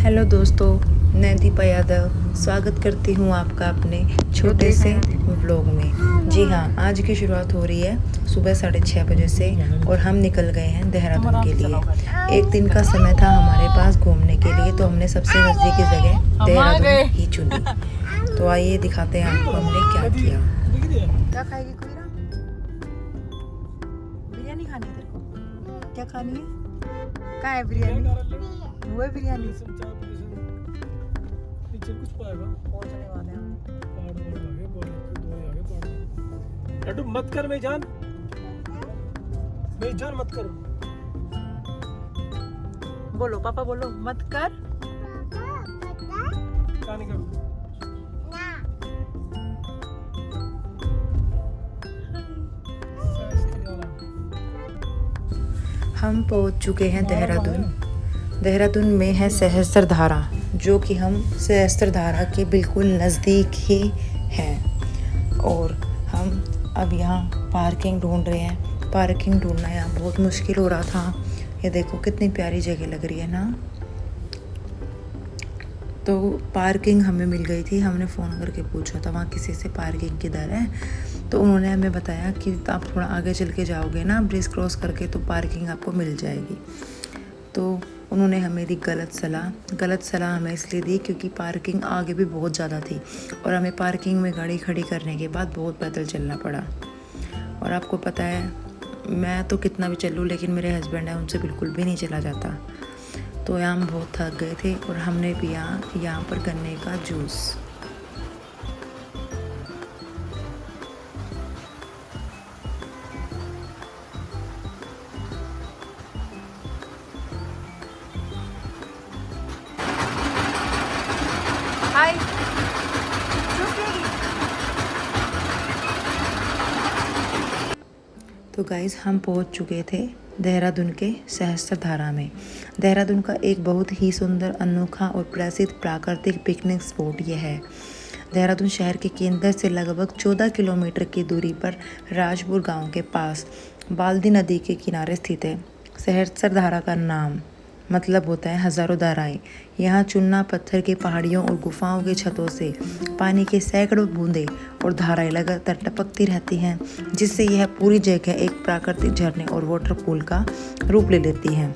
Hello दोस्तों, मैं दीपा यादव स्वागत करती हूँ आपका अपने छोटे से व्लॉग में। जी हाँ, आज की शुरुआत हो रही है सुबह 6:30 बजे से और हम निकल गए हैं देहरादून के लिए। एक दिन का समय था हमारे पास घूमने के लिए, तो हमने सबसे नज़दीकी जगह देहरादून ही चुनी। तो आइए दिखाते हैं आपको हमने क्या किया। क्या खाएगी कोई ना? बिरयानी खानी है तेरे को? क्या खानी है? कहाँ है बिरयानी? वो है बिरयानी। कुछ पाएगा पहुंचने वाले हैं। लड्डू मत कर मेजान मत कर। बोलो पापा, बोलो मत कर। क्या नहीं करूँ? हम पहुंच चुके हैं देहरादून। देहरादून में है सहस्त्रधारा, जो कि हम सहस्त्रधारा के बिल्कुल नज़दीक ही हैं। और हम अब यहाँ पार्किंग ढूंढ रहे हैं। पार्किंग ढूंढना यहाँ बहुत मुश्किल हो रहा था। ये देखो कितनी प्यारी जगह लग रही है ना। तो पार्किंग हमें मिल गई थी। हमने फ़ोन करके पूछा था वहाँ किसी से पार्किंग किधर है, तो उन्होंने हमें बताया कि आप थोड़ा आगे चल के जाओगे ना, ब्रिज क्रॉस करके, तो पार्किंग आपको मिल जाएगी। तो उन्होंने हमें दी गलत सलाह हमें इसलिए दी क्योंकि पार्किंग आगे भी बहुत ज़्यादा थी और हमें पार्किंग में गाड़ी खड़ी करने के बाद बहुत पैदल चलना पड़ा। और आपको पता है मैं तो कितना भी चलूँ, लेकिन मेरे हस्बैंड है उनसे बिल्कुल भी नहीं चला जाता। तो यहाँ हम बहुत थक गए थे और हमने पिया यहाँ पर गन्ने का जूस। हाय, तो गाइज़ हम पहुंच चुके थे देहरादून के सहस्त्रधारा में। देहरादून का एक बहुत ही सुंदर, अनोखा और प्रसिद्ध प्राकृतिक पिकनिक स्पॉट यह है। देहरादून शहर के केंद्र से लगभग 14 किलोमीटर की दूरी पर राजपुर गांव के पास बाल्दी नदी के किनारे स्थित है। सहस्त्रधारा का नाम मतलब होता है हज़ारों धाराएं। यहाँ चूना पत्थर की पहाड़ियों और गुफाओं की छतों से पानी के सैकड़ों बूंदें और धाराएं लगातार टपकती रहती हैं, जिससे यह पूरी जगह एक प्राकृतिक झरने और वाटरफॉल का रूप ले लेती हैं।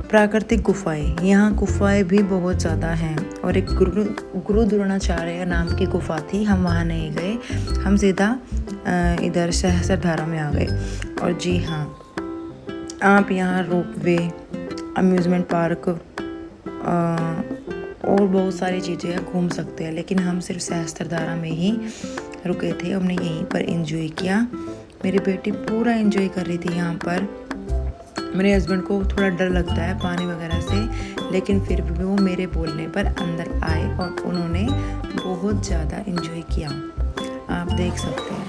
प्राकृतिक गुफाएं, यहाँ गुफाएं भी बहुत ज़्यादा हैं और एक गुरु द्रोणाचार्य नाम की गुफा थी। हम वहाँ नहीं गए, हम सीधा इधर सहस्त्रधारा में आ गए। और जी हाँ, आप यहाँ रोपवे, अम्यूज़मेंट पार्क और बहुत सारी चीज़ें घूम सकते हैं, लेकिन हम सिर्फ सहस्त्रधारा में ही रुके थे। हमने यहीं पर एंजॉय किया। मेरी बेटी पूरा एंजॉय कर रही थी यहाँ पर। मेरे हस्बैंड को थोड़ा डर लगता है पानी वगैरह से, लेकिन फिर भी वो मेरे बोलने पर अंदर आए और उन्होंने बहुत ज़्यादा एंजॉय किया। आप देख सकते हैं।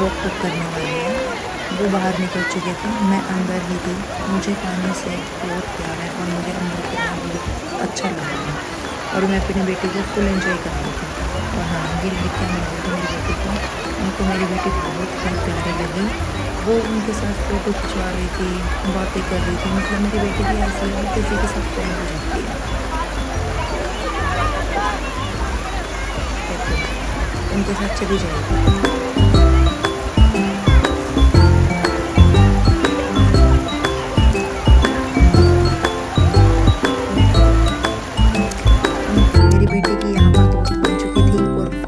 रोक करने वाले हैं, वो बाहर निकल चुके थे, मैं अंदर ही थी। मुझे पानी से बहुत प्यार है और मुझे अंदर करना बहुत अच्छा लग रहा है और मैं अपनी बेटी को फुल एंजॉय कर रही थी। और हाँ, ये लड़कियाँ मिल रही थी मेरी बेटी को, उनको मेरी बेटी बहुत ही प्यारी लगी। वो उनके साथ फ़ोटो खिंचवा रही थी, बातें कर रही थी। मतलब मेरी बेटी भी ऐसी है, किसी के साथ फ्रेंड हो जाती है। उनके साथ चली जाएगी।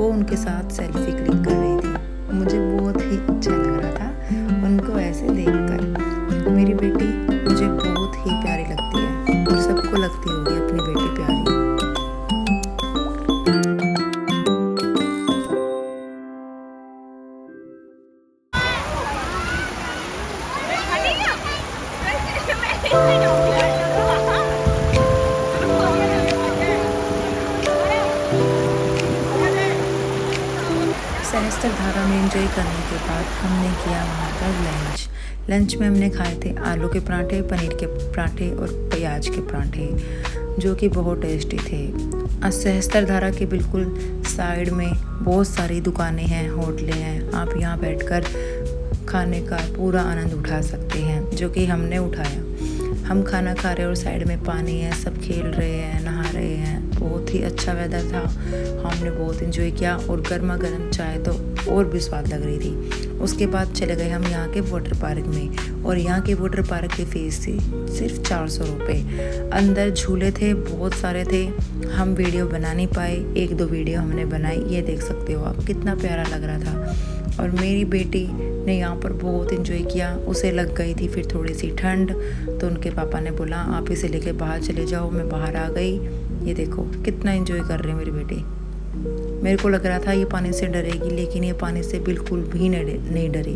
उनके साथ सेल्फी क्लिक कर रही थी। मुझे बहुत ही अच्छा लग रहा था उनको ऐसे देखकर। मेरी बेटी मुझे बहुत ही प्यारी लगती है और सबको लगती होगी अपनी बेटी प्यारी। सहस्त्र धारा में एंजॉय करने के बाद हमने किया वहाँ पर लंच में हमने खाए थे आलू के पराठे, पनीर के पराठे और प्याज के पराठे, जो कि बहुत टेस्टी थे। सहस्त्र धारा के बिल्कुल साइड में बहुत सारी दुकानें हैं, होटलें हैं। आप यहाँ बैठकर खाने का पूरा आनंद उठा सकते हैं, जो कि हमने उठाया। हम खाना खा रहे और साइड में पानी है, सब खेल रहे हैं, नहा रहे हैं। बहुत ही अच्छा वेदर था, हमने बहुत एंजॉय किया और गर्मा गर्म चाय तो और भी स्वाद लग रही थी। उसके बाद चले गए हम यहाँ के वाटर पार्क में, और यहाँ के वाटर पार्क की फ़ीस थी सिर्फ 400 रुपये। अंदर झूले थे, बहुत सारे थे। हम वीडियो बना नहीं पाए, 1-2 वीडियो हमने बनाई, ये देख सकते हो आप, कितना प्यारा लग रहा था। और मेरी बेटी ने यहाँ पर बहुत एंजॉय किया। उसे लग गई थी फिर थोड़ी सी ठंड, तो उनके पापा ने बोला आप इसे लेके बाहर चले जाओ। मैं बाहर आ गई। ये देखो कितना एंजॉय कर रही है मेरी बेटी। मेरे को लग रहा था ये पानी से डरेगी, लेकिन ये पानी से बिल्कुल भी नहीं डरी।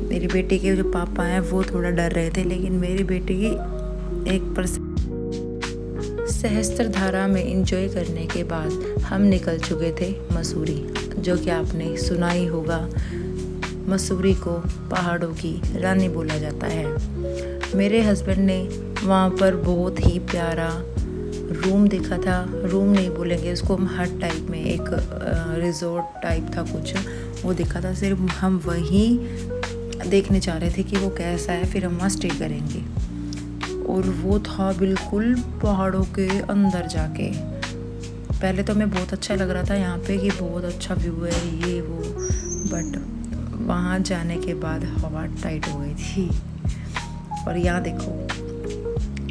मेरी बेटी के जो पापा हैं वो थोड़ा डर रहे थे, लेकिन मेरी बेटी 1%। सहस्त्र धारा में एंजॉय करने के बाद हम निकल चुके थे मसूरी, जो कि आपने सुना ही होगा। मसूरी को पहाड़ों की रानी बोला जाता है। मेरे हस्बैंड ने वहाँ पर बहुत ही प्यारा रूम देखा था। रूम नहीं बोलेंगे उसको, हम हट टाइप में, एक रिजॉर्ट टाइप था कुछ, वो देखा था। सिर्फ हम वहीं देखने जा रहे थे कि वो कैसा है, फिर हम वहाँ स्टे करेंगे। और वो था बिल्कुल पहाड़ों के अंदर जाके। पहले तो हमें बहुत अच्छा लग रहा था यहाँ पे कि बहुत अच्छा व्यू है ये वो, बट वहाँ जाने के बाद हवा टाइट हो गई थी। और यहाँ देखो,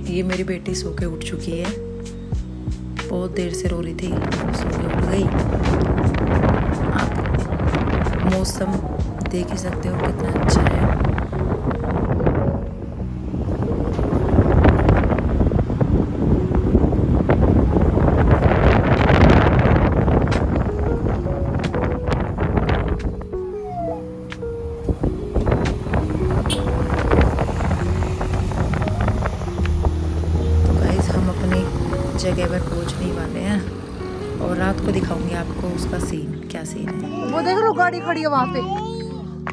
ये मेरी बेटी सो के उठ चुकी है, बहुत देर से रो रही थी, सो के उठ गई। आप मौसम देख ही सकते हो कितना अच्छा है। जगह पर पहुंचने वाले हैं और रात को दिखाऊंगी आपको उसका सीन, क्या सीन है। वो देख लो गाड़ी खड़ी है वहाँ पे,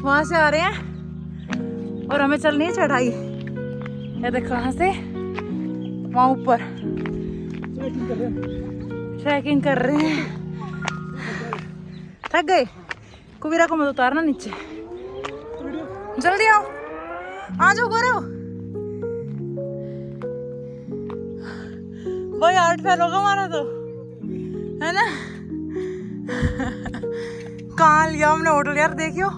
वहाँ से आ रहे हैं और हमें चलनी है चढ़ाई। ये देखो कहाँ से, वहाँ ऊपर ट्रैकिंग कर रहे हैं। थक गए, कुबीरा को मत उतारना नीचे, जल्दी आओ, आ जाओ करो। भाई हार्ट फेल होगा हमारा तो, है ना। कहाँ लिया हमने होटल यार, देखियो।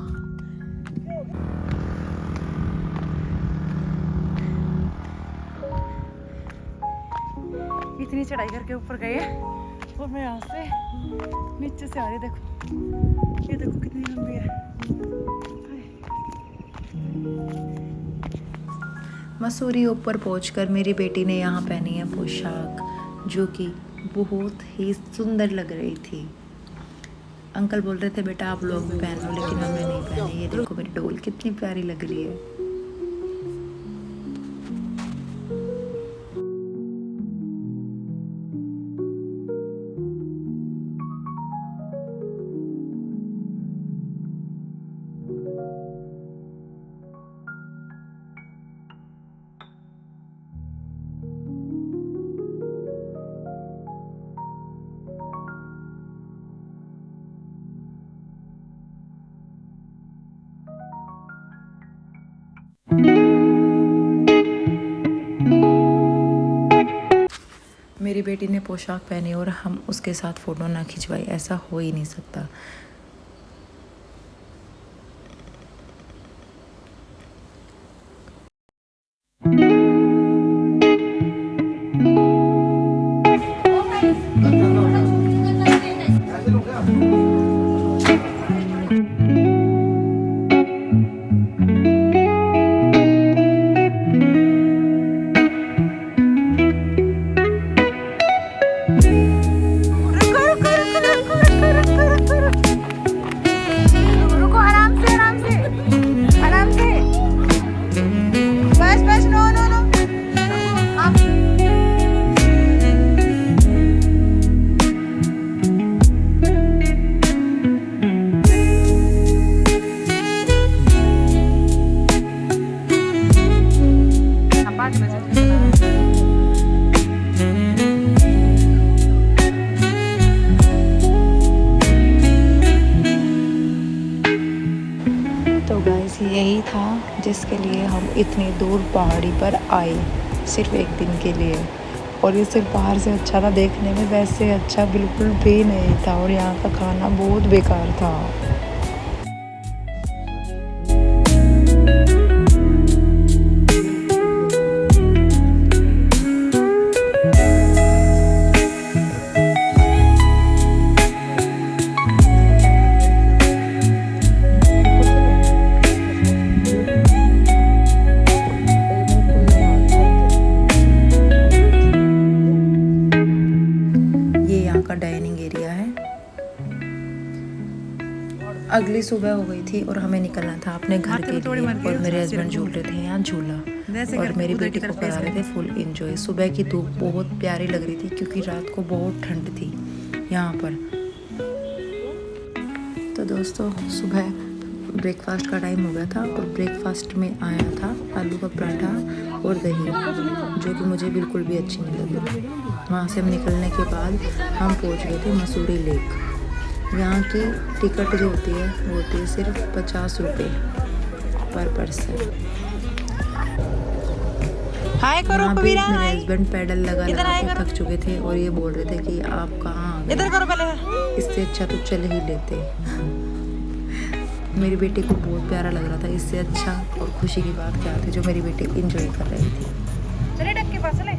इतनी चढ़ाई करके ऊपर गए और मैं यहाँ से नीचे से आ रही, देखो ये देखो कितनी लंबी है। मसूरी ऊपर पहुंचकर मेरी बेटी ने यहाँ पहनी है पोशाक, जो कि बहुत ही सुंदर लग रही थी। अंकल बोल रहे थे बेटा आप लोग भी पहन लो, लेकिन हमने नहीं पहनी। ये देखो मेरी डोल कितनी प्यारी लग रही है। मेरी बेटी ने पोशाक पहनी और हम उसके साथ फ़ोटो ना खिंचवाई, ऐसा हो ही नहीं सकता। यही था जिसके लिए हम इतनी दूर पहाड़ी पर आए, सिर्फ एक दिन के लिए। और ये सिर्फ बाहर से अच्छा था देखने में, वैसे अच्छा बिल्कुल भी नहीं था। और यहाँ का खाना बहुत बेकार था। डाइनिंग एरिया है। अगली सुबह हो गई थी और हमें निकलना था अपने घर के लिए। और मेरे हस्बैंड झूल रहे थे यहाँ झूला, और मेरी बेटी को करा रहे थे फुल एंजॉय। सुबह की धूप बहुत प्यारी लग रही थी क्योंकि रात को बहुत ठंड थी यहाँ पर। तो दोस्तों सुबह ब्रेकफास्ट का टाइम हो गया था और ब्रेकफास्ट में आया था आलू का पराठा और दही, जो कि मुझे बिल्कुल भी अच्छी नहीं लगी। वहाँ से हम निकलने के बाद हम पहुँच गए थे मसूरी लेक। यहाँ की टिकट जो होती है वो होती है सिर्फ 50 रुपये पर पर्सन। हाय करो कबीरा। मेरे हस्बैंड पैडल लगा के थक चुके थे और ये बोल रहे थे कि आप कहाँ आ गए, इधर करो पहले, इससे अच्छा तो चल ही लेते। मेरी बेटी को बहुत प्यारा लग रहा था। इससे अच्छा और खुशी की बात क्या थी जो मेरी बेटी एंजॉय कर रही थी। चले डक के पास चले।